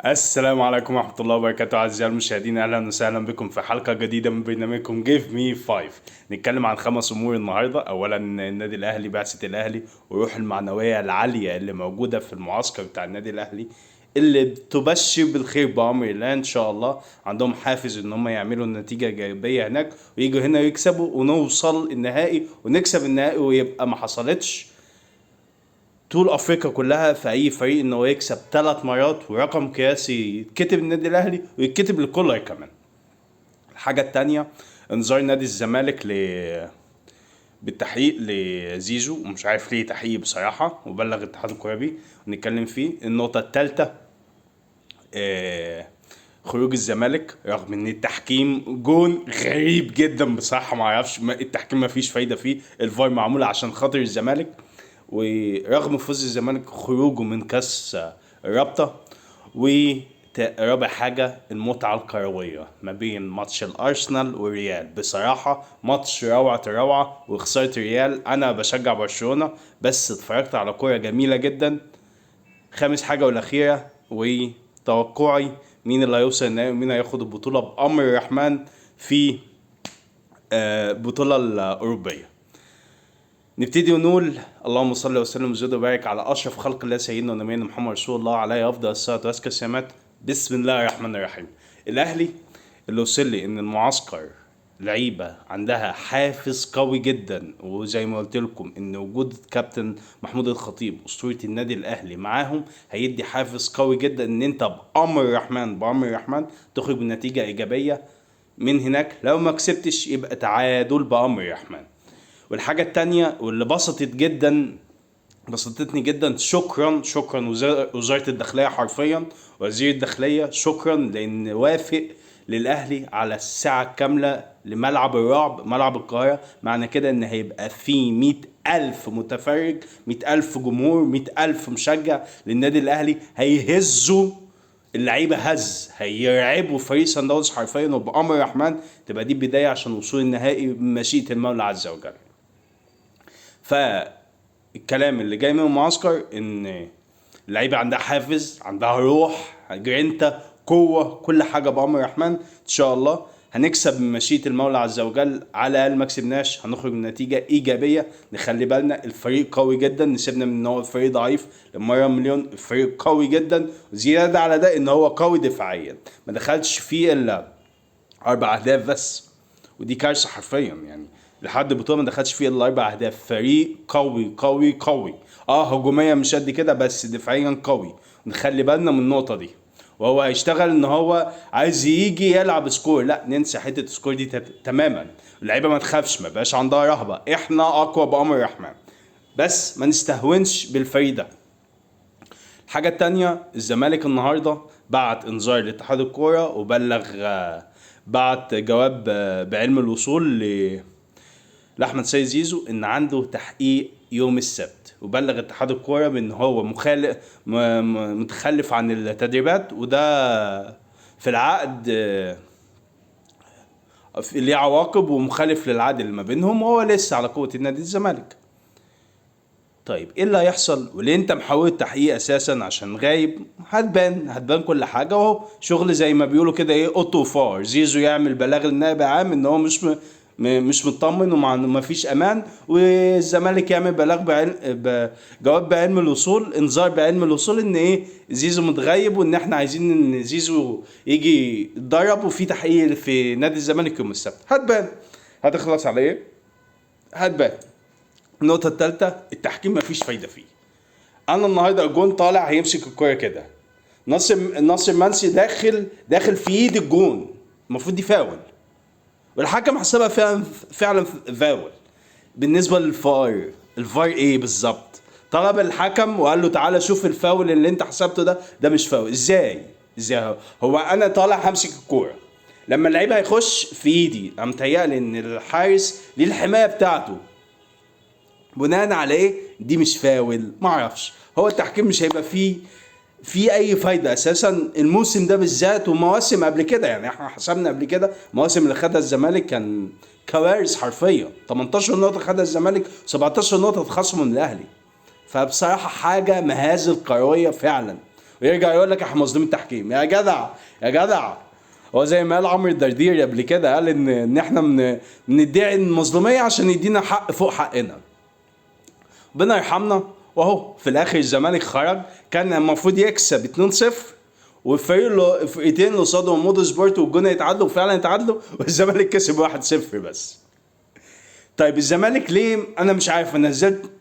السلام عليكم ورحمة الله وبركاته أعزائي المشاهدين، أهلا وسهلا بكم في حلقة جديدة من برنامجكم Give Me 5. نتكلم عن 5 أمور النهاردة. أولا النادي الأهلي، بعثة الأهلي والروح المعنوية العالية اللي موجودة في المعسكر بتاع النادي الأهلي اللي بتبشر بالخير بأمر الله. إن شاء الله عندهم حافز إن هم يعملوا النتيجة إيجابية هناك ويجوا هنا يكسبوا ونوصل النهائي ونكسب النهائي، ويبقى ما حصلتش طول افريقيا كلها في اي فريق انه يكسب 3 مرات، ورقم قياسي يتكتب النادي الاهلي ويتكتب لكولر كمان. الحاجه التانية، انذار نادي الزمالك بالتحقيق لزيزو، ومش عارف ليه تحقيق بصراحه، وبلغ اتحاد الكوره بيه ونتكلم فيه. النقطه الثالثه، خروج الزمالك رغم ان التحكيم جون غريب جدا بصراحه، ما اعرفش التحكيم ما فيش فايده فيه، الفار معمول عشان خاطر الزمالك، ورغم فوز الزمالك خروجه من كاس الرابطه. ورابع حاجه، المتعه الكرويه ما بين ماتش الارسنال والريال. بصراحه ماتش روعه الروعه، وخساره الريال. انا بشجع برشلونه بس اتفرجت على كوره جميله جدا. خامس حاجة والأخيرة، وتوقعي مين اللي هيوصل النهائي ومين هياخد البطولة بأمر الرحمن في البطولة الأوروبية. نبتدي ونقول اللهم صل وسلم وزد وبارك على أشرف خلق الله سيدنا ونبينا محمد رسول الله عليه أفضل الصلاة وأزكى السلامات. بسم الله الرحمن الرحيم. الأهلي اللي وصل لي إن المعسكر لعيبة عندها حافز قوي جدا، وزي ما قلت لكم ان وجود كابتن محمود الخطيب اسطورة النادي الاهلي معاهم هيدي حافز قوي جدا ان انت بامر الرحمن تخرج بنتيجة ايجابية من هناك. لو ما كسبتش يبقى تعادل بامر الرحمن. والحاجة التانية واللي بسطتني جدا، شكرا وزارة الداخلية، حرفيا وزير الداخلية، شكرا لان وافق للاهلي على الساعة الكاملة لملعب الرعب، ملعب القاهرة. معنى كده ان هيبقى في 100,000 متفرج، 100,000 جمهور، 100,000 مشجع للنادي الاهلي، هيهزوا اللعيبة، هيرعبوا فريق سان داونز حرفيا. وبأمر الرحمن تبقى دي بداية عشان وصول النهائي بمشيئة المولى عز وجل. فالكلام اللي جاي من المعسكر ان اللعيبه عندها حافز، عندها روح، جرينتا، قوه، كل حاجه بامر الرحمن. ان شاء الله هنكسب من مشيئه المولى عز وجل. على الاقل ما كسبناش هنخرج بنتيجه ايجابيه. نخلي بالنا الفريق قوي جدا، نسيبنا من ان هو الفريق ضعيف للمره مليون. الفريق قوي جدا، زياده على ده ان هو قوي دفاعيا، ما دخلش فيه الا 4 اهداف بس، ودي كارثه حرفيا يعني. لحد البطوله ما دخلش فيه الا 4 اهداف. فريق قوي قوي قوي، هجوميا مش قد كده بس دفاعيا قوي. نخلي بالنا من النقطه دي. وهو هيشتغل ان هو عايز يجي يلعب سكور، لا ننسى حته سكور دي تماما. اللعيبه ما تخافش، ما بقاش عندها رهبه، احنا اقوى بامر الرحمن، بس ما نستهونش بالفريق ده. الحاجة التانية، الزمالك النهاردة بعت انذار لاتحاد الكورة وبلغ، بعت جواب بعلم الوصول لأحمد سيد زيزو ان عنده تحقيق يوم السبت، وبلغ اتحاد الكورة بان هو متخلف عن التدريبات، وده في العقد ليه عواقب ومخالف للعقد اللي ما بينهم، وهو لسه على قوة النادي الزمالك. طيب ايه اللي هيحصل وليه انت محاول التحقيق اساسا عشان غايب؟ هتبان كل حاجه اهو. شغل زي ما بيقولوا كده، ايه، اوتو فار. زيزو يعمل بلاغ للنائب العام ان هو مش مطمن وما فيش امان، والزمالك يعمل بلاغ جواب بعلم الوصول، انذار بعلم الوصول ان ايه، زيزو متغيب وان احنا عايزين ان زيزو يجي يتدرب، وفي تحقيق في نادي الزمالك يوم السبت. هتخلص على ايه؟ هتبان. النقطة الثالثة، التحكيم مفيش فايدة فيه. أنا النهاردة الجون طالع هيمسك الكورة كده، ناصر منسي داخل في ايد الجون، المفروض دي فاول، والحكم حسبها فعلا فاول. بالنسبة للفار، الفار ايه بالظبط؟ طلب الحكم وقال له تعالى شوف الفاول اللي انت حسبته ده مش فاول. ازاي هو انا طالع همسك الكورة، لما اللعيب هيخش في ايدي انا متهيألي ان الحارس ليه الحماية بتاعته، بناء على ايه دي مش فاول؟ معرفش. هو التحكيم مش هيبقى فيه اي فايده اساسا الموسم ده بالذات، ومواسم قبل كده. يعني احنا حسبنا قبل كده المواسم اللي خدها الزمالك كان كوارث حرفيا. 18 نقطه خدها الزمالك، 17 نقطه اتخصموا من الاهلي. فبصراحه حاجه مهازل كرويه فعلا. ويرجع يقول لك احنا مظلوم التحكيم. يا جدع يا جدع، هو زي ما قال عمرو الدردير قبل كده، قال ان احنا بندعي المظلوميه عشان يدينا حق فوق حقنا. ربنا يرحمنا. واهو في الاخر الزمالك خرج، كان المفروض يكسب 2-0، فرقتين اللي قصادهم مودو سبورت والجونه يتعادلوا، وفعلا يتعادلوا، والزمالك كسب 1-0 بس. طيب الزمالك ليه؟ انا مش عارف،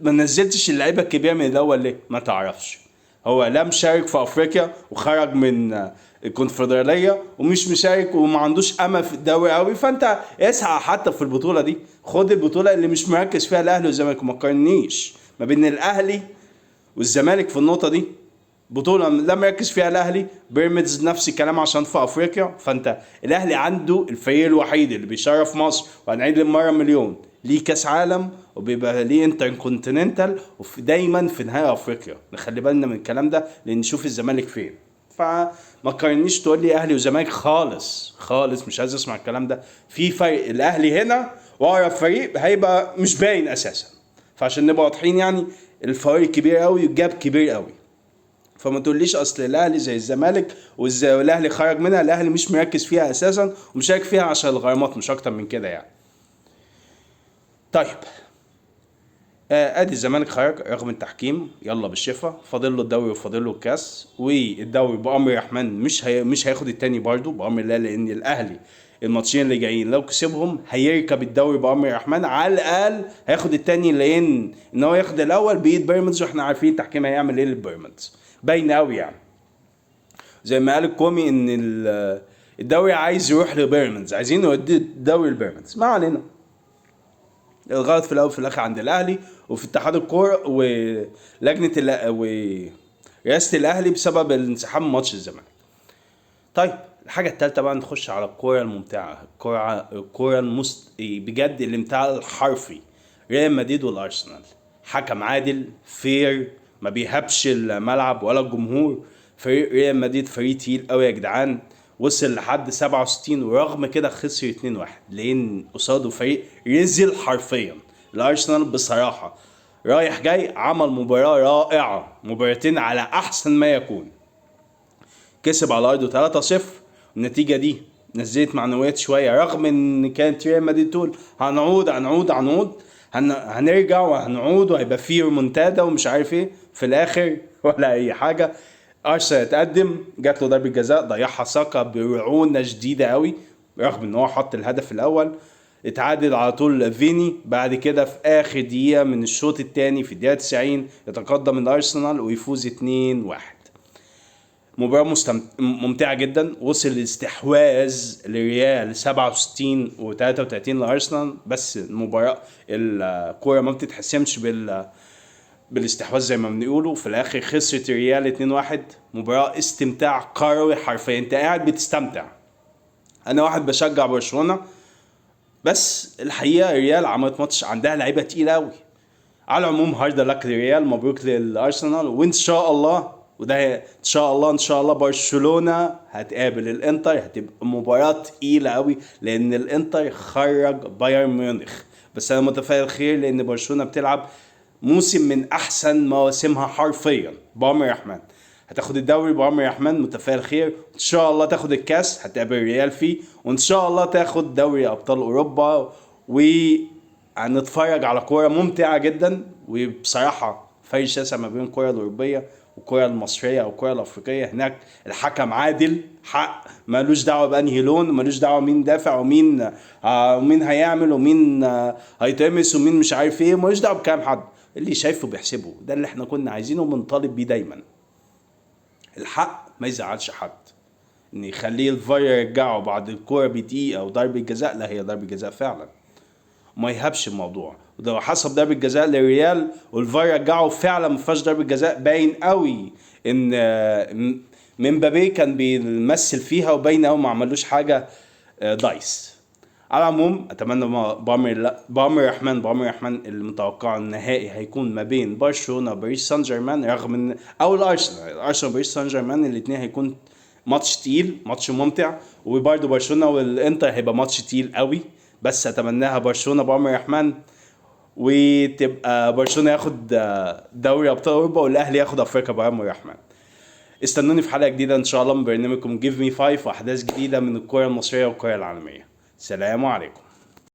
ما نزلتش اللعيبه الكبيره من الاول ليه؟ ما تعرفش. هو لا مشارك في افريقيا وخرج من الكونفدراليه، ومش مشارك وما عندوش امل في الدوري قوي، فانت اسعى حتى في البطوله دي، خد البطوله اللي مش مركز فيها الاهلي والزمالك. ما تقارنيش ما بين الاهلي والزمالك في النقطه دي. بطوله لا مركز فيها الاهلي، بيراميدز نفس الكلام عشان في افريقيا. فانت الاهلي عنده الفريق الوحيد اللي بيشرف مصر، وهنعيد المره مليون، ليه كاس عالم وبيبقى ليه انتر كونتيننتال، ودايما في نهايه افريقيا. نخلي بالنا من الكلام ده لان نشوف الزمالك فين. فما تقارنيش تقول لي اهلي وزمالك، خالص خالص مش عايز اسمع الكلام ده. في فرق، الاهلي هنا واقرب فريق هيبقى مش باين اساسا، فعشان نبقى واضحين يعني الفريق كبير قوي والجاب كبير قوي. فما تقوليش اصل الاهلي زي الزمالك والاهلي خرج منها، الاهلي مش مركز فيها اساسا ومشارك فيها عشان الغرامات، مش اكتر من كده يعني. طيب ادي الزمالك خرج رغم التحكيم، يلا بالشفا، فاضل له الدوري وفاضل له الكاس، والدوري بامر الرحمن مش هياخد التاني برضه بامر الله، لان الاهلي الماتشين اللي جايين لو كسبهم هيركب الدوري بامر الرحمن، على الاقل هياخد التاني، لان ان هو ياخد الاول بايد بيراميدز، واحنا عارفين التحكيم هيعمل ايه للبيراميدز، باين قوي يعني. زي ما قال الكومي ان الدوري عايز يروح لبيراميدز، عايزين يودي الدوري لبيراميدز. ما علينا، الغلط في الاول في الاخر عند الاهلي وفي اتحاد الكوره ولجنه ورئاسه الاهلي بسبب الانسحاب من ماتش الزمالك. طيب الحاجه الثالثه بقى، نخش على الكوره الممتعه، الكوره بجد الامتاع الحرفي، ريال مدريد والارسنال. حكم عادل فير، ما بيهبش الملعب ولا الجمهور. فريق ريال مدريد فريق تقيل قوي يا جدعان، وصل لحد 67 ورغم كده خسر 2-1، لان قصاده فريق رزل حرفيا. الارسنال بصراحه رايح جاي عمل مباراه رائعه، مباراتين على احسن ما يكون. كسب على ارضه 3-0، النتيجه دي نزلت معنويات شويه، رغم ان كانت ريال مدريد تقول هنعود هنرجع وهنعود وهيبقى فيه ريمونتادا ومش عارف ايه، في الاخر ولا اي حاجه. ارسنال اتقدم، جات له ضربه جزاء ضيعها ساكا برعونه شديده قوي، رغم ان هو حط الهدف الاول. اتعادل على طول فيني، بعد كده في اخر دقيقه من الشوط الثاني في الدقيقه 90 يتقدم الارسنال ويفوز 2-1. مباراة ممتعة جدا، وصل الاستحواذ للريال 67 و33 لارسنال، بس المباراة الكورة ما بتتحسمش بالاستحواذ زي ما بنقوله. في الاخر خسرت الريال 2-1. مباراة استمتاع كروي حرفيا، انت قاعد بتستمتع. انا واحد بشجع برشلونة، بس الحقيقة الريال عملت ماتش، عندها لعيبة تقيلة قوي. على العموم هارد لك للريال، مبروك للارسنال، وان شاء الله، وده ان شاء الله برشلونة هتقابل الانتر، هتبقى مباراة تقيلة قوي، لان الانتر خرج بايرن ميونخ. بس انا متفائل خير، لان برشلونة بتلعب موسم من احسن مواسمها حرفيا بامر الرحمن. هتاخد الدوري بامر الرحمن، متفائل خير. ان شاء الله تاخد الكاس، هتقابل الريال فيه، وان شاء الله تاخد دوري ابطال اوروبا. وهنتفرج على كوره ممتعه جدا، وبصراحه فرق شاسع ما بين الكوره الاوروبيه والكوره المصريه او الكوره الافريقيه. هناك الحكم عادل حق، مالوش دعوه بانهي لون، مالوش دعوه مين دافع ومين هيعمل ومين هيتمس ومين مش عارف ايه، مالوش دعوه بكام حد، اللي شايفه بيحسبه. ده اللي احنا كنا عايزينه وبنطالب بيه دايما. الحق ما يزعلش حد، ان يخليه الفار يرجعه بعد الكوره بدقيقه او ضربه جزاء، لا هي ضربه جزاء فعلا، ما يهبش الموضوع. وده حسب ضربه جزاء للريال والفار رجعه فعلا ما فيهاش ضربه جزاء، باين قوي ان من بابي كان بيمثل فيها، وباين قوي ما عملوش حاجه دايس. على العموم اتمنى بامر الرحمن اللي متوقع النهائي هيكون ما بين برشلونه وباريس سان جيرمان، رغم ان او الارسنال وباريس سان جيرمان، الاثنين هيكون ماتش تقيل، ماتش ممتع. وبرده برشلونه والانتر هيبقى ماتش تقيل قوي، بس اتمناها برشلونه بامر الرحمن، وتبقى برشلونه ياخد دوري ابطال اوروبا والاهلي ياخد افريقيا بامر الرحمن. استنوني في حلقة جديدة ان شاء الله من برنامجكم Give Me 5 واحداث جديدة من الكرة المصرية والكرة العالمية. سلام عليكم.